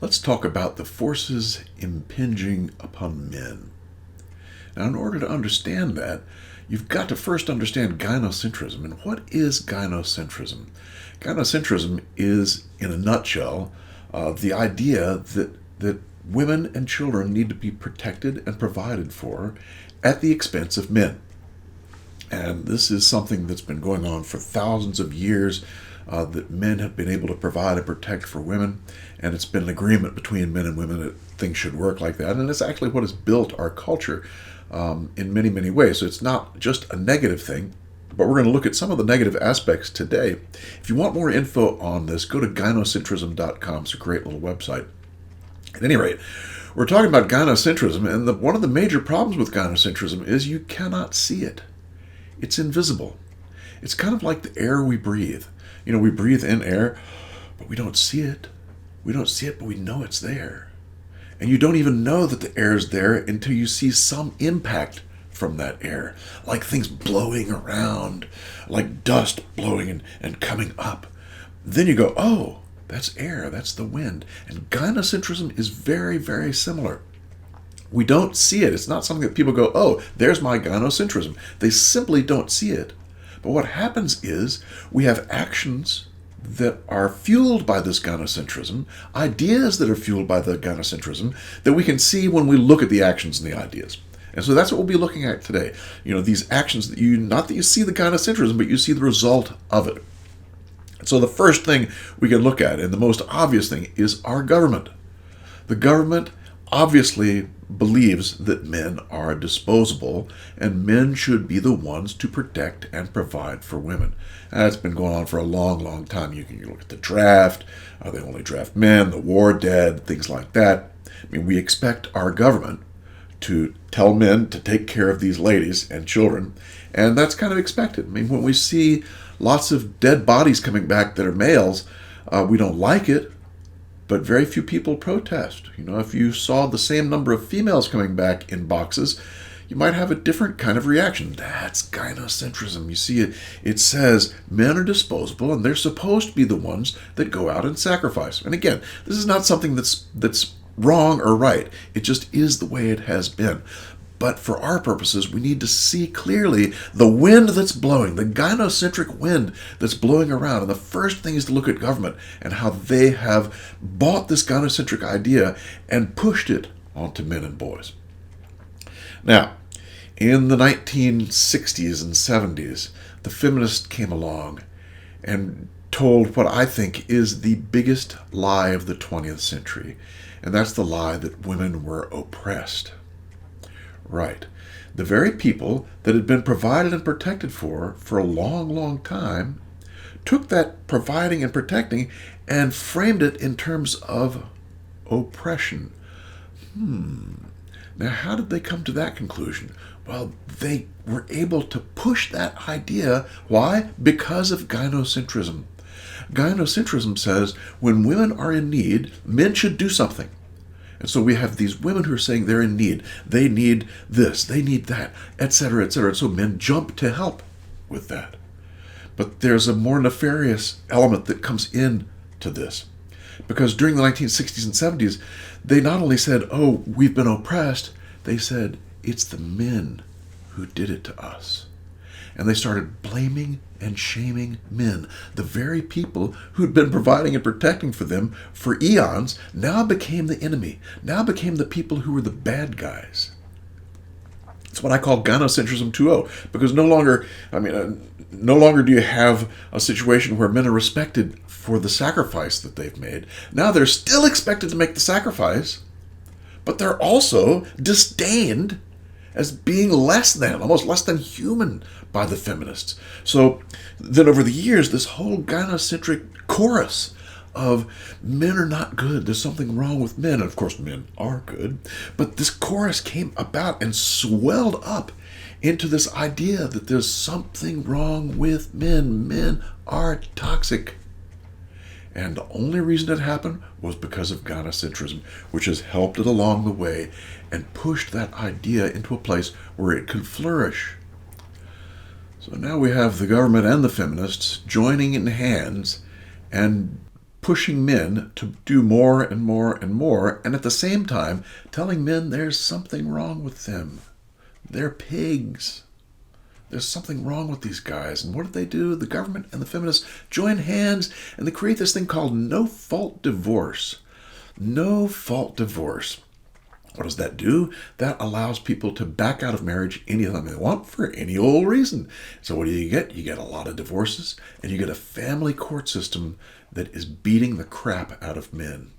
Let's talk about the forces impinging upon men. Now, in order to understand that, you've got to first understand gynocentrism. And what is gynocentrism? Gynocentrism is, in a nutshell, the idea that women and children need to be protected and provided for at the expense of men. And this is something that's been going on for thousands of years, that men have been able to provide and protect for women, and it's been an agreement between men and women that things should work like that, and it's actually what has built our culture in many, many ways. So it's not just a negative thing, but we're going to look at some of the negative aspects today. If you want more info on this, go to gynocentrism.com. It's a great little website. At any rate, we're talking about gynocentrism, and one of the major problems with gynocentrism is you cannot see it. It's invisible. It's kind of like the air we breathe. You know, we breathe in air, but we don't see it. We don't see it, but we know it's there. And you don't even know that the air is there until you see some impact from that air, like things blowing around, like dust blowing and coming up. Then you go, oh, that's air, that's the wind. And gynocentrism is very, very similar. We don't see it. It's not something that people go, oh, there's my gynocentrism. They simply don't see it. But what happens is we have actions that are fueled by this gynocentrism, ideas that are fueled by the gynocentrism, that we can see when we look at the actions and the ideas. And so that's what we'll be looking at today. You know, these actions that not that you see the gynocentrism, but you see the result of it. So the first thing we can look at, and the most obvious thing, is our government. The government obviously believes that men are disposable and men should be the ones to protect and provide for women. And that's been going on for a long, long time. You can look at the draft, they only draft men, the war dead, things like that. I mean, we expect our government to tell men to take care of these ladies and children, and that's kind of expected. I mean, when we see lots of dead bodies coming back that are males, we don't like it, but very few people protest. You know, if you saw the same number of females coming back in boxes, you might have a different kind of reaction. That's gynocentrism. You see, it says men are disposable and they're supposed to be the ones that go out and sacrifice. And again, this is not something that's wrong or right. It just is the way it has been. But for our purposes, we need to see clearly the wind that's blowing, the gynocentric wind that's blowing around. And the first thing is to look at government and how they have bought this gynocentric idea and pushed it onto men and boys. Now, in the 1960s and 70s, the feminists came along and told what I think is the biggest lie of the 20th century. And that's the lie that women were oppressed. Right. The very people that had been provided and protected for a long, long time took that providing and protecting and framed it in terms of oppression. Now, how did they come to that conclusion? Well, they were able to push that idea. Why? Because of gynocentrism. Gynocentrism says when women are in need, men should do something. And so we have these women who are saying they're in need. They need this, they need that, etc., etc. So men jump to help with that. But there's a more nefarious element that comes into this. Because during the 1960s and 70s, they not only said, oh, we've been oppressed, they said, it's the men who did it to us. And they started blaming and shaming men. The very people who'd been providing and protecting for them for eons now became the enemy, now became the people who were the bad guys. It's what I call gynocentrism 2.0, because no longer do you have a situation where men are respected for the sacrifice that they've made. Now they're still expected to make the sacrifice, but they're also disdained as being less than, almost less than human by the feminists. So then over the years, this whole gynocentric chorus of men are not good, there's something wrong with men, and of course men are good, but this chorus came about and swelled up into this idea that there's something wrong with men. Men are toxic. And the only reason it happened was because of gynocentrism, which has helped it along the way and pushed that idea into a place where it could flourish. So now we have the government and the feminists joining in hands and pushing men to do more and more and more, and at the same time telling men there's something wrong with them. They're pigs. There's something wrong with these guys. And what do? The government and the feminists join hands, and they create this thing called NoFault Divorce. NoFault Divorce. What does that do? That allows people to back out of marriage anytime they want for any old reason. So what do? You get a lot of divorces, and you get a family court system that is beating the crap out of men.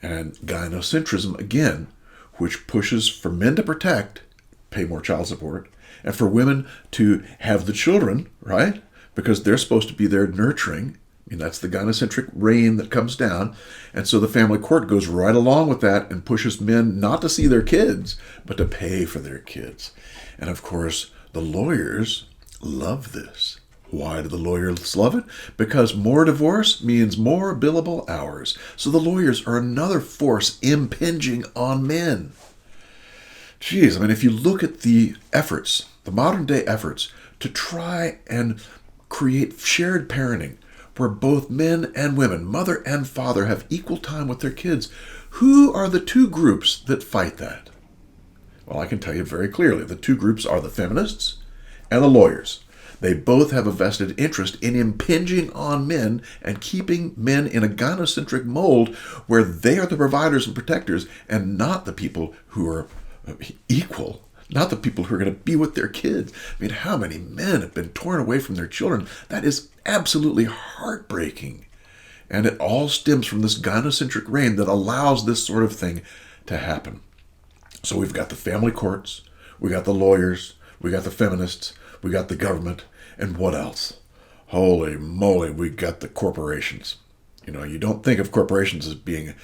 And gynocentrism, again, which pushes for men to protect, pay more child support, and for women to have the children, right? Because they're supposed to be there nurturing. I mean, that's the gynocentric rain that comes down. And so the family court goes right along with that and pushes men not to see their kids, but to pay for their kids. And of course, the lawyers love this. Why do the lawyers love it? Because more divorce means more billable hours. So the lawyers are another force impinging on men. Geez, I mean, if you look at the efforts, the modern day efforts to try and create shared parenting, where both men and women, mother and father, have equal time with their kids, who are the two groups that fight that? Well, I can tell you very clearly. The two groups are the feminists and the lawyers. They both have a vested interest in impinging on men and keeping men in a gynocentric mold where they are the providers and protectors and not the people who are equal. Not the people who are going to be with their kids. I mean, how many men have been torn away from their children? That is absolutely heartbreaking. And it all stems from this gynocentric reign that allows this sort of thing to happen. So we've got the family courts, we got the lawyers, we got the feminists, we got the government, and what else? Holy moly, we got the corporations. You know, you don't think of corporations as being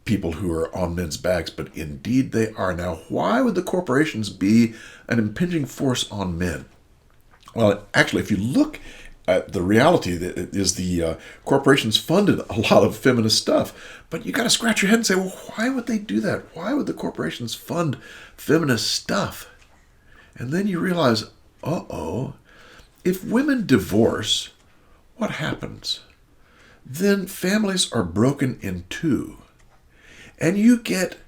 people who are on men's backs, but indeed they are. Now, why would the corporations be an impinging force on men? Well, actually, if you look at the reality, that is the corporations funded a lot of feminist stuff, but you got to scratch your head and say, well, why would they do that? Why would the corporations fund feminist stuff? And then you realize, if women divorce, what happens? Then families are broken in two. And you get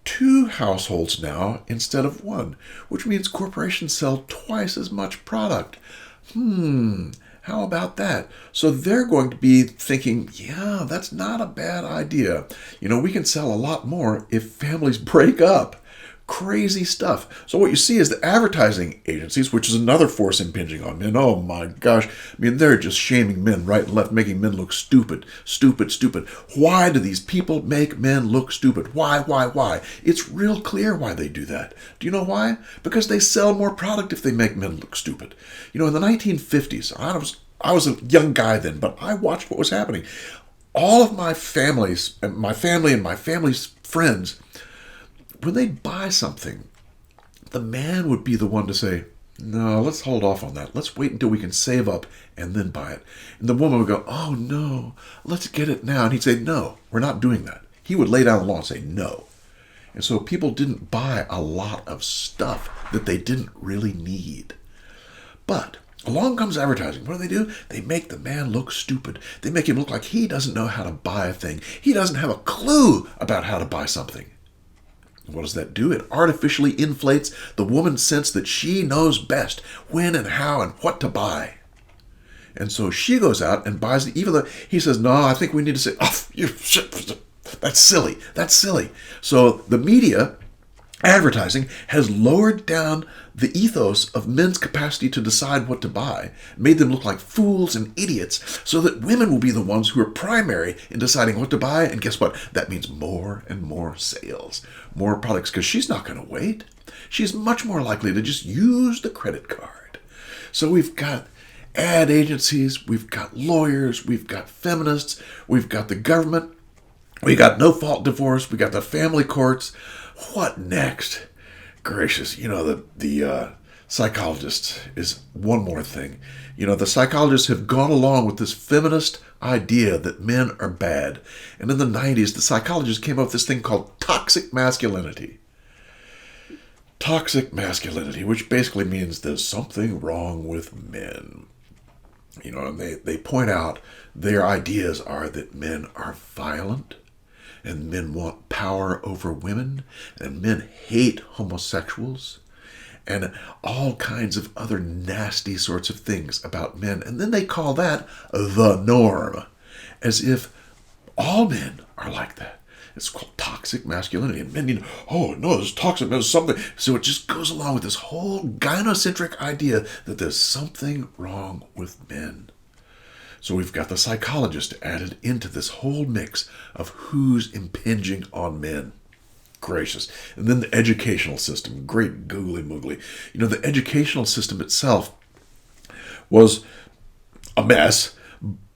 two households now instead of one, which means corporations sell twice as much product. How about that? So they're going to be thinking, yeah, that's not a bad idea. You know, we can sell a lot more if families break up. Crazy stuff. So what you see is the advertising agencies, which is another force impinging on men. Oh my gosh. I mean, they're just shaming men right and left, making men look stupid. Why do these people make men look stupid? Why? It's real clear why they do that. Do you know why? Because they sell more product if they make men look stupid. You know, in the 1950s, I was a young guy then, but I watched what was happening. All of my family and my family's friends, when they'd buy something, the man would be the one to say, no, let's hold off on that. Let's wait until we can save up and then buy it. And the woman would go, oh no, let's get it now. And he'd say, no, we're not doing that. He would lay down the law and say no. And so people didn't buy a lot of stuff that they didn't really need. But along comes advertising. What do? They make the man look stupid. They make him look like he doesn't know how to buy a thing. He doesn't have a clue about how to buy something. What does that do? It artificially inflates the woman's sense that she knows best when and how and what to buy. And so she goes out and buys it, even though he says, no, I think we need to say, that's silly. So the media advertising has lowered down the ethos of men's capacity to decide what to buy, made them look like fools and idiots, so that women will be the ones who are primary in deciding what to buy. And guess what? That means more and more sales, more products, because she's not going to wait. She's much more likely to just use the credit card. So we've got ad agencies, we've got lawyers, we've got feminists, we've got the government, we got NoFault Divorce, we got the family courts. What next? Gracious, you know, the psychologists is one more thing. You know, the psychologists have gone along with this feminist idea that men are bad. And in the 90s, the psychologists came up with this thing called toxic masculinity. Toxic masculinity, which basically means there's something wrong with men. And they point out their ideas are that men are violent, and men want power over women, and men hate homosexuals, and all kinds of other nasty sorts of things about men. And then they call that the norm, as if all men are like that. It's called toxic masculinity. And men, oh no, this toxic is something. So it just goes along with this whole gynocentric idea that there's something wrong with men. So we've got the psychologist added into this whole mix of who's impinging on men. Gracious. And then the educational system. Great googly moogly. The educational system itself was a mess,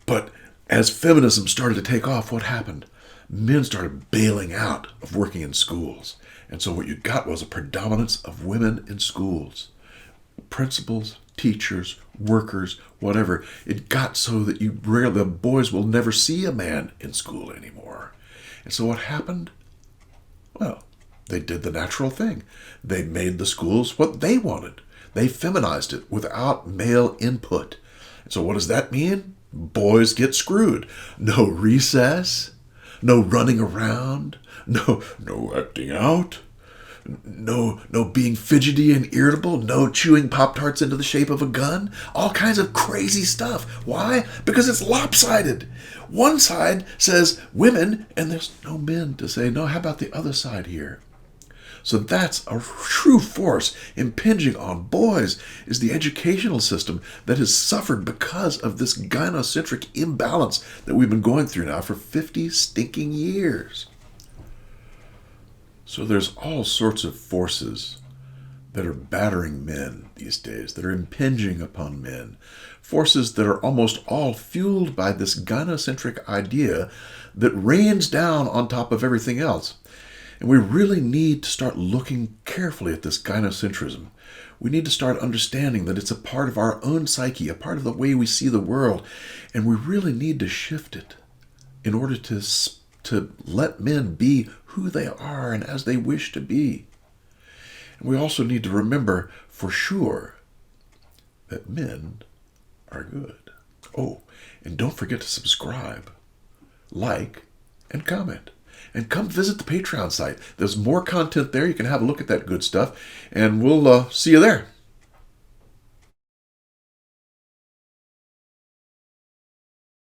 but as feminism started to take off, what happened? Men started bailing out of working in schools. And so what you got was a predominance of women in schools. Principals, teachers, workers, whatever. It got so that the boys will never see a man in school anymore. And so what happened? Well, they did the natural thing. They made the schools what they wanted. They feminized it without male input. And so what does that mean? Boys get screwed. No recess, no running around, no acting out, no being fidgety and irritable, no chewing Pop-Tarts into the shape of a gun, all kinds of crazy stuff. Why? Because it's lopsided. One side says women, and there's no men to say, no, how about the other side here? So that's a true force impinging on boys, is the educational system that has suffered because of this gynocentric imbalance that we've been going through now for 50 stinking years. So there's all sorts of forces that are battering men these days, that are impinging upon men. Forces that are almost all fueled by this gynocentric idea that rains down on top of everything else. And we really need to start looking carefully at this gynocentrism. We need to start understanding that it's a part of our own psyche, a part of the way we see the world, and we really need to shift it in order to let men be who they are and as they wish to be. And we also need to remember for sure that men are good. Oh, and don't forget to subscribe, like, and comment. And come visit the Patreon site. There's more content there. You can have a look at that good stuff. And we'll see you there.